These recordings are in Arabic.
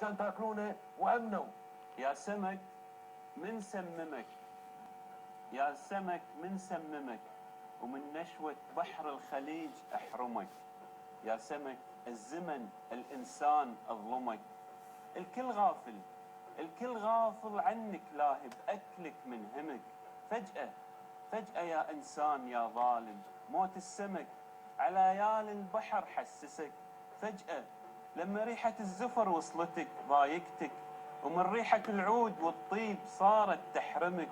عشان تاكلونه وامنوا. يا سمك من سممك، يا سمك من سممك، ومن نشوة بحر الخليج أحرمك. يا سمك الزمن الإنسان أظلمك. الكل غافل، الكل غافل عنك لاهب أكلك من همك. فجأة يا إنسان يا ظالم، موت السمك على يال البحر حسسك. فجأة لما ريحة الزفر وصلتك ضايقتك، ومن ريحة العود والطيب صارت تحرمك.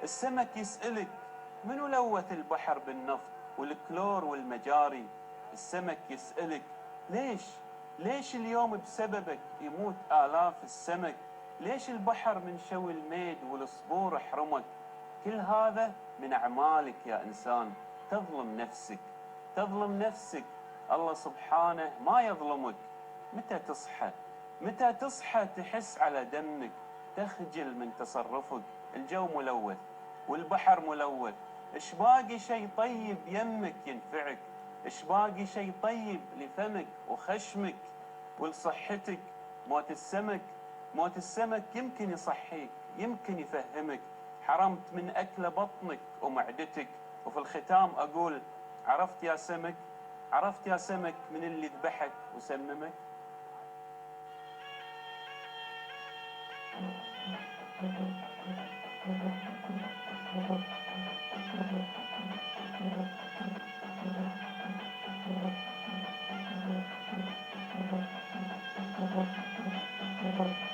السمك يسألك منو لوث البحر بالنفط والكلور والمجاري. السمك يسألك ليش اليوم بسببك يموت آلاف السمك. ليش البحر من شوي الميد والصبور حرمك. كل هذا من أعمالك يا إنسان. تظلم نفسك. الله سبحانه ما يظلمك. متى تصحى تحس على دمك، تخجل من تصرفك. الجو ملوث والبحر ملوث، ايش باقي شيء طيب يمك ينفعك؟ ايش باقي شيء طيب لفمك وخشمك ولصحتك؟ موت السمك يمكن يصحيك، يمكن يفهمك. حرمت من أكل بطنك ومعدتك. وفي الختام أقول عرفت يا سمك من اللي ذبحك وسممك. Thank you.